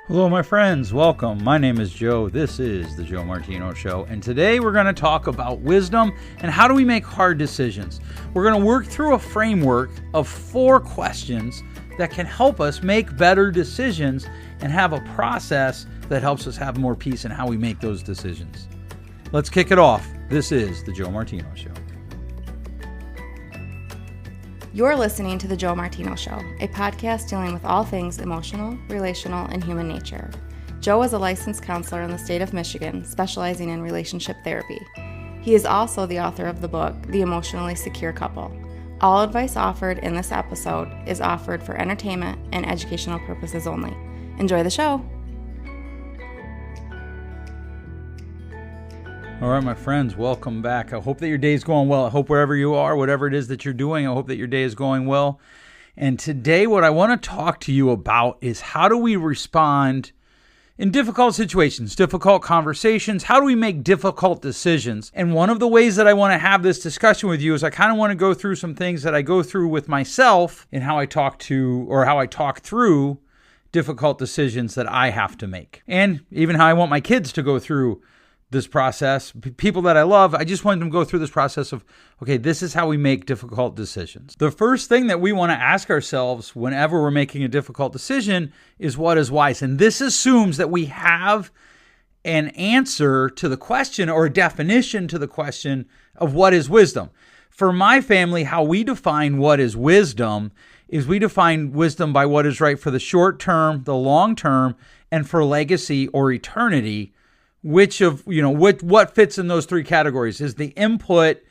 Hello, my friends. Welcome. My name is Joe. This is the Joe Martino Show. And today we're going to talk about wisdom and how do we make hard decisions. We're going to work through a framework of 4 questions that can help us make better decisions and have a process that helps us have more peace in how we make those decisions. Let's kick it off. This is the Joe Martino Show. You're listening to The Joe Martino Show, a podcast dealing with all things emotional, relational, and human nature. Joe is a licensed counselor in the state of Michigan, specializing in relationship therapy. He is also the author of the book, The Emotionally Secure Couple. All advice offered in this episode is offered for entertainment and educational purposes only. Enjoy the show. All right, my friends, welcome back. I hope that your day is going well. I hope wherever you are, whatever it is that you're doing, I hope that your day is going well. And today, what I want to talk to you about is how do we respond in difficult situations, difficult conversations? How do we make difficult decisions? And one of the ways that I want to have this discussion with you is I kind of want to go through some things that I go through with myself in how I talk to or how I talk through difficult decisions that I have to make. And even how I want my kids to go through this process. People that I love, I just want them to go through this process of, okay, this is how we make difficult decisions. The first thing that we want to ask ourselves whenever we're making a difficult decision is what is wise? And this assumes that we have an answer to the question or a definition to the question of what is wisdom. For my family, how we define what is wisdom is we define wisdom by what is right for the short term, the long term, and for legacy or eternity. Which of, what fits in those 3 categories? Is the input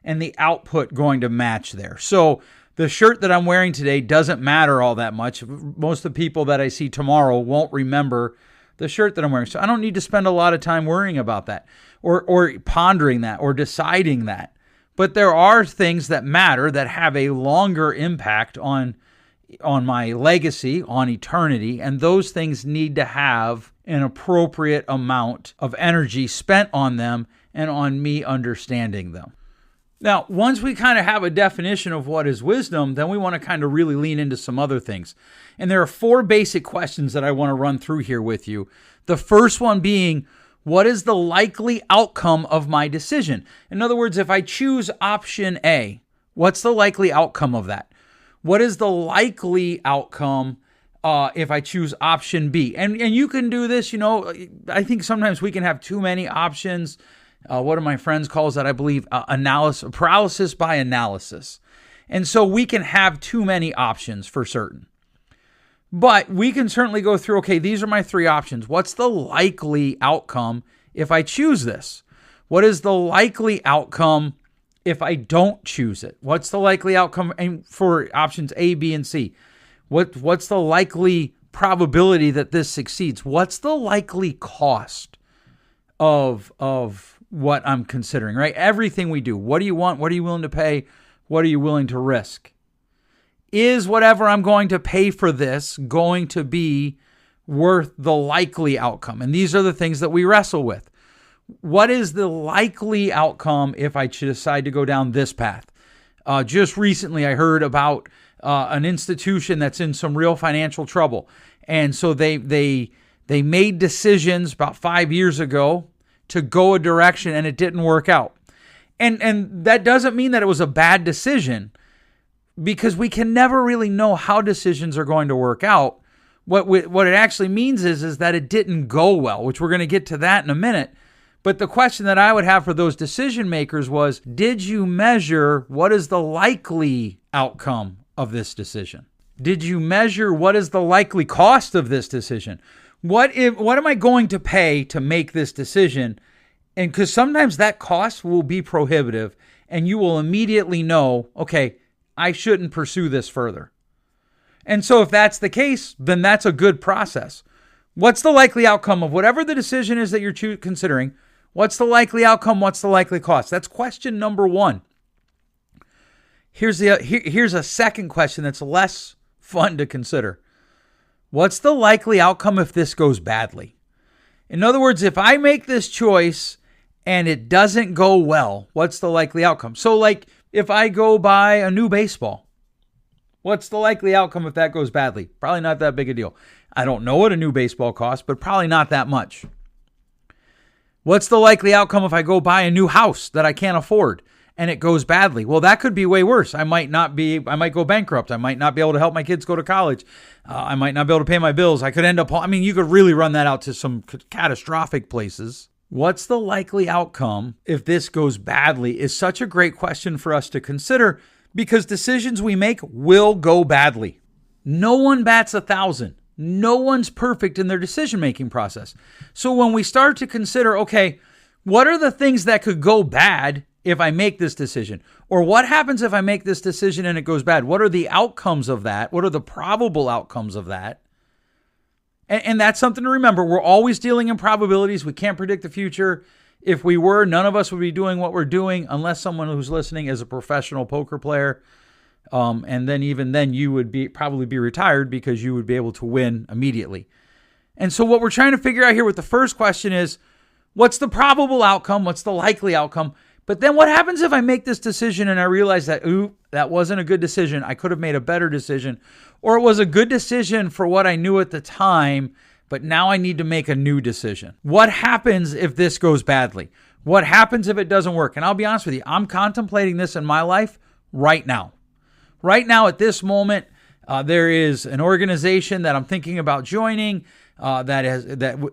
and the output going to match there? So the shirt that I'm wearing today doesn't matter all that much. Most of the people that I see tomorrow won't remember the shirt that I'm wearing. So I don't need to spend a lot of time worrying about that or pondering that or deciding that. But there are things that matter that have a longer impact on my legacy, on eternity, and those things need to have an appropriate amount of energy spent on them and on me understanding them. Now, once we kind of have a definition of what is wisdom, then we want to kind of really lean into some other things. And there are 4 basic questions that I want to run through here with you. The first one being, what is the likely outcome of my decision? In other words, if I choose option A, what's the likely outcome of that? What is the likely outcome if I choose option B? And you can do this, I think sometimes we can have too many options. One of my friends calls that, I believe, paralysis by analysis. And so we can have too many options for certain. But we can certainly go through, okay, these are my 3 options. What's the likely outcome if I choose this? What is the likely outcome if I don't choose it? What's the likely outcome for options A, B, and C? What's the likely probability that this succeeds? What's the likely cost of what I'm considering, right? Everything we do. What do you want? What are you willing to pay? What are you willing to risk? Is whatever I'm going to pay for this going to be worth the likely outcome? And these are the things that we wrestle with. What is the likely outcome if I decide to go down this path? Just recently, I heard about an institution that's in some real financial trouble. And so they made decisions about 5 years ago to go a direction, and it didn't work out. And that doesn't mean that it was a bad decision, because we can never really know how decisions are going to work out. What it actually means is that it didn't go well, which we're going to get to that in a minute. But the question that I would have for those decision makers was, did you measure what is the likely outcome of this decision? Did you measure what is the likely cost of this decision? What am I going to pay to make this decision? And because sometimes that cost will be prohibitive and you will immediately know, okay, I shouldn't pursue this further. And so if that's the case, then that's a good process. What's the likely outcome of whatever the decision is that you're considering? What's the likely outcome? What's the likely cost? That's question number 1. Here's a second question that's less fun to consider. What's the likely outcome if this goes badly? In other words, if I make this choice and it doesn't go well, what's the likely outcome? So like if I go buy a new baseball, What's the likely outcome if that goes badly? Probably not that big a deal. I don't know what a new baseball costs, but probably not that much. What's the likely outcome if I go buy a new house that I can't afford and it goes badly? Well, that could be way worse. I might go bankrupt. I might not be able to help my kids go to college. I might not be able to pay my bills. I could end up, you could really run that out to some catastrophic places. What's the likely outcome if this goes badly is such a great question for us to consider, because decisions we make will go badly. No one bats 1,000. No one's perfect in their decision-making process. So when we start to consider, okay, what are the things that could go bad if I make this decision? Or what happens if I make this decision and it goes bad? What are the outcomes of that? What are the probable outcomes of that? And that's something to remember. We're always dealing in probabilities. We can't predict the future. If we were, none of us would be doing what we're doing unless someone who's listening is a professional poker player. And then even then you would probably be retired because you would be able to win immediately. And so what we're trying to figure out here with the first question is, what's the probable outcome? What's the likely outcome? But then what happens if I make this decision and I realize that, that wasn't a good decision. I could have made a better decision, or it was a good decision for what I knew at the time, but now I need to make a new decision. What happens if this goes badly? What happens if it doesn't work? And I'll be honest with you, I'm contemplating this in my life right now. Right now at this moment, there is an organization that I'm thinking about joining that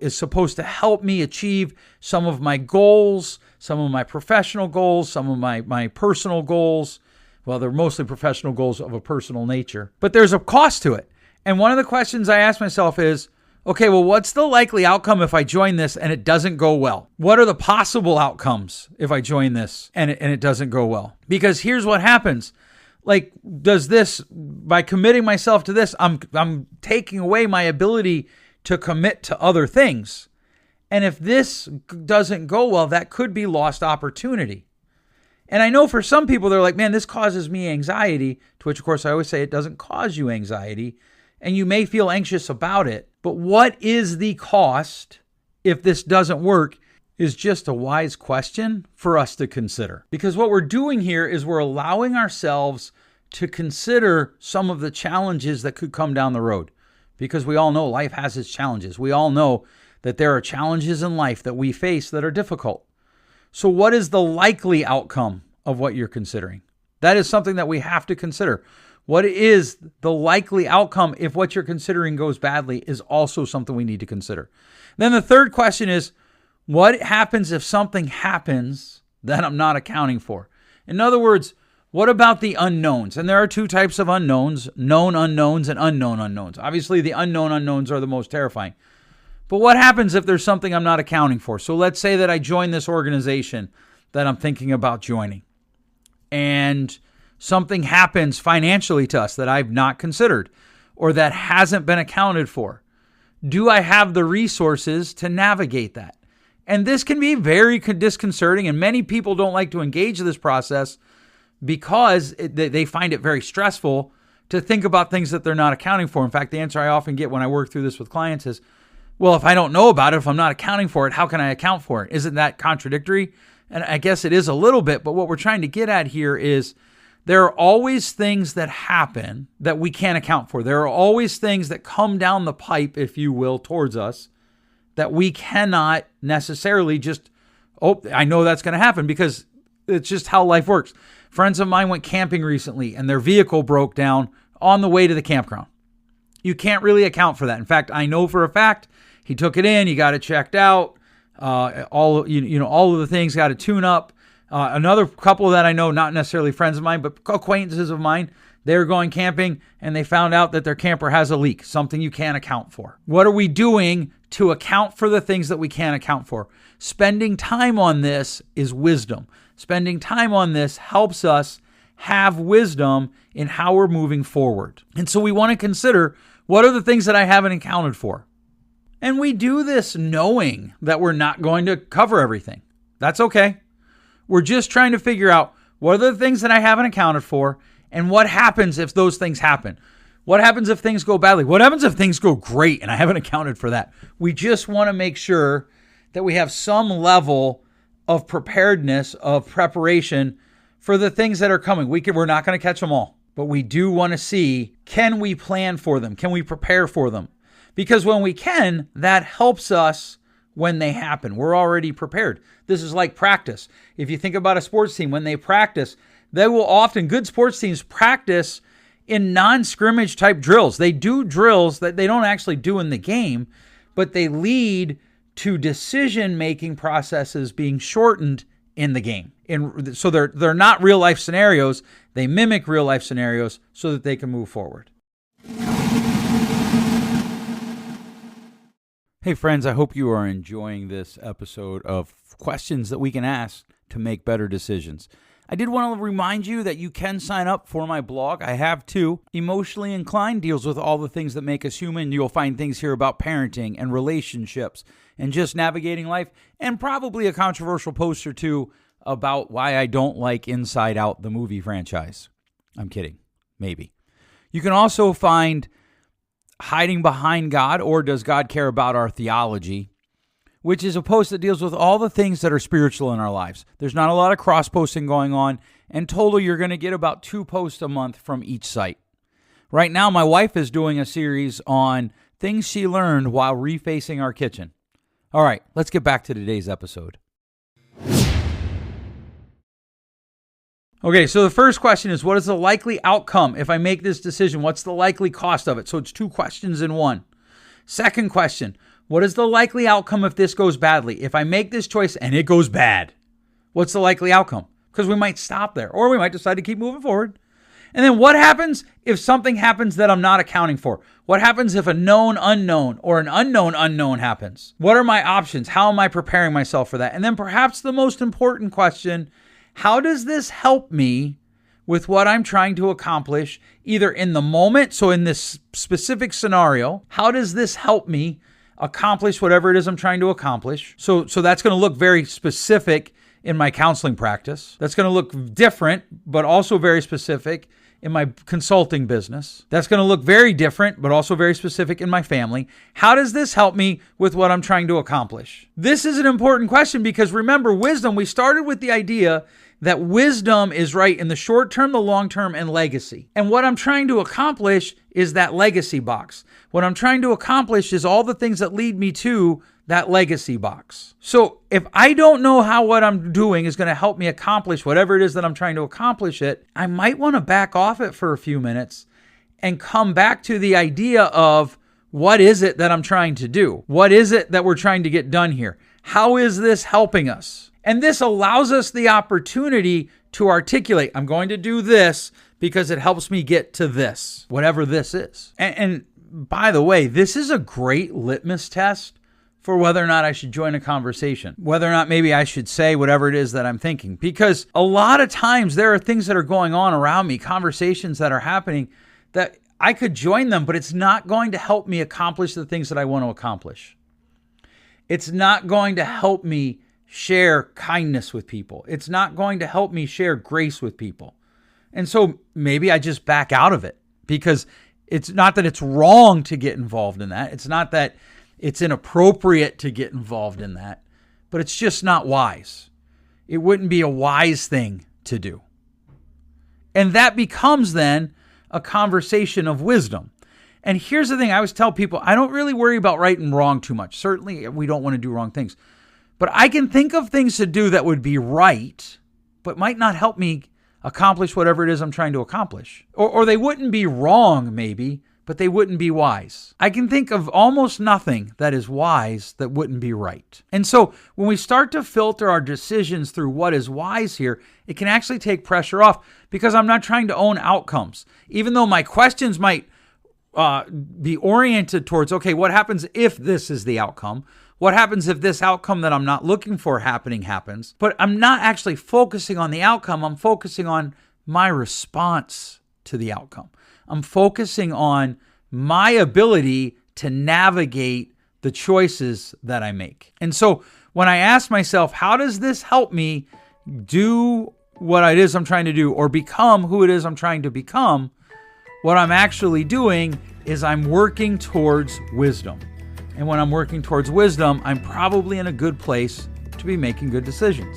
is supposed to help me achieve some of my goals, some of my professional goals, some of my personal goals. Well, they're mostly professional goals of a personal nature, but there's a cost to it. And one of the questions I ask myself is, okay, well, what's the likely outcome if I join this and it doesn't go well? What are the possible outcomes if I join this and it doesn't go well? Because here's what happens. Like, does this, by committing myself to this, I'm taking away my ability to commit to other things. And if this doesn't go well, that could be lost opportunity. And I know for some people, they're like, man, this causes me anxiety, to which, of course, I always say it doesn't cause you anxiety. And you may feel anxious about it. But what is the cost if this doesn't work is just a wise question for us to consider. Because what we're doing here is we're allowing ourselves to consider some of the challenges that could come down the road. Because we all know life has its challenges. We all know that there are challenges in life that we face that are difficult. So what is the likely outcome of what you're considering? That is something that we have to consider. What is the likely outcome if what you're considering goes badly is also something we need to consider. Then the third question is, what happens if something happens that I'm not accounting for? In other words, what about the unknowns? And there are two types of unknowns, known unknowns and unknown unknowns. Obviously, the unknown unknowns are the most terrifying. But what happens if there's something I'm not accounting for? So let's say that I join this organization that I'm thinking about joining, and something happens financially to us that I've not considered or that hasn't been accounted for. Do I have the resources to navigate that? And this can be very disconcerting, and many people don't like to engage this process because they find it very stressful to think about things that they're not accounting for. In fact, the answer I often get when I work through this with clients is, well, if I don't know about it, if I'm not accounting for it, how can I account for it? Isn't that contradictory? And I guess it is a little bit, but what we're trying to get at here is there are always things that happen that we can't account for. There are always things that come down the pipe, if you will, towards us that we cannot necessarily just, I know that's going to happen, because it's just how life works. Friends of mine went camping recently and their vehicle broke down on the way to the campground. You can't really account for that. In fact, I know for a fact he took it in, he got it checked out, all of the things, got a tune up. Another couple that I know, not necessarily friends of mine, but acquaintances of mine, they were going camping and they found out that their camper has a leak, something you can't account for. What are we doing to account for the things that we can't account for? Spending time on this is wisdom. Spending time on this helps us have wisdom in how we're moving forward. And so we want to consider, what are the things that I haven't accounted for? And we do this knowing that we're not going to cover everything. That's okay. We're just trying to figure out, what are the things that I haven't accounted for, and what happens if those things happen? What happens if things go badly? What happens if things go great and I haven't accounted for that? We just want to make sure that we have some level of preparedness, of preparation for the things that are coming. We're not going to catch them all. But we do want to see, can we plan for them? Can we prepare for them? Because when we can, that helps us when they happen. We're already prepared. This is like practice. If you think about a sports team, when they practice, they will often, good sports teams practice in non-scrimmage type drills. They do drills that they don't actually do in the game, but they lead to decision-making processes being shortened in the game. So they're not real-life scenarios. They mimic real-life scenarios so that they can move forward. Hey friends, I hope you are enjoying this episode of questions that we can ask to make better decisions. I did want to remind you that you can sign up for my blog. I have two. Emotionally Inclined deals with all the things that make us human. You'll find things here about parenting and relationships and just navigating life, and probably a controversial post or two about why I don't like Inside Out, the movie franchise. I'm kidding. Maybe. You can also find Hiding Behind God, or Does God Care About Our Theology, which is a post that deals with all the things that are spiritual in our lives. There's not a lot of cross-posting going on, and total you're going to get about 2 posts a month from each site. Right now, my wife is doing a series on things she learned while refacing our kitchen. All right, let's get back to today's episode. Okay, so the first question is, what is the likely outcome if I make this decision? What's the likely cost of it? So it's 2 questions in one. Second question, what is the likely outcome if this goes badly? If I make this choice and it goes bad, what's the likely outcome? Because we might stop there, or we might decide to keep moving forward. And then what happens if something happens that I'm not accounting for? What happens if a known unknown or an unknown unknown happens? What are my options? How am I preparing myself for that? And then perhaps the most important question, how does this help me with what I'm trying to accomplish, either in the moment, so in this specific scenario, how does this help me accomplish whatever it is I'm trying to accomplish? So that's going to look very specific in my counseling practice. That's going to look different, but also very specific in my consulting business. That's going to look very different, but also very specific in my family. How does this help me with what I'm trying to accomplish? This is an important question because remember, wisdom, we started with the idea that wisdom is right in the short term, the long term, and legacy. And what I'm trying to accomplish is that legacy box. What I'm trying to accomplish is all the things that lead me to that legacy box. So if I don't know how what I'm doing is going to help me accomplish whatever it is that I'm trying to accomplish it, I might want to back off it for a few minutes and come back to the idea of what is it that I'm trying to do? What is it that we're trying to get done here? How is this helping us? And this allows us the opportunity to articulate, I'm going to do this because it helps me get to this, whatever this is. And by the way, this is a great litmus test for whether or not I should join a conversation, whether or not maybe I should say whatever it is that I'm thinking. Because a lot of times there are things that are going on around me, conversations that are happening that I could join them, but it's not going to help me accomplish the things that I want to accomplish. It's not going to help me share kindness with people. It's not going to help me share grace with people. And so maybe I just back out of it, because it's not that it's wrong to get involved in that. It's not that it's inappropriate to get involved in that, but it's just not wise. It wouldn't be a wise thing to do. And that becomes then a conversation of wisdom. And here's the thing, I always tell people, I don't really worry about right and wrong too much. Certainly we don't want to do wrong things. But I can think of things to do that would be right, but might not help me accomplish whatever it is I'm trying to accomplish. Or they wouldn't be wrong maybe, but they wouldn't be wise. I can think of almost nothing that is wise that wouldn't be right. And so when we start to filter our decisions through what is wise here, it can actually take pressure off, because I'm not trying to own outcomes. Even though my questions might be oriented towards, okay, what happens if this is the outcome? What happens if this outcome that I'm not looking for happens? But I'm not actually focusing on the outcome. I'm focusing on my response to the outcome. I'm focusing on my ability to navigate the choices that I make. And so when I ask myself, how does this help me do what it is I'm trying to do, or become who it is I'm trying to become, what I'm actually doing is I'm working towards wisdom. And when I'm working towards wisdom, I'm probably in a good place to be making good decisions.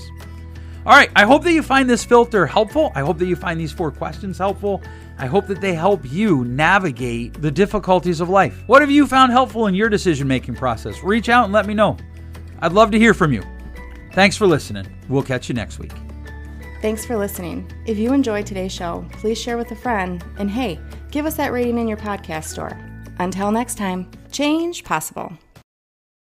All right, I hope that you find this filter helpful. I hope that you find these 4 questions helpful. I hope that they help you navigate the difficulties of life. What have you found helpful in your decision-making process? Reach out and let me know. I'd love to hear from you. Thanks for listening. We'll catch you next week. Thanks for listening. If you enjoyed today's show, please share with a friend. And hey, give us that rating in your podcast store. Until next time, change possible.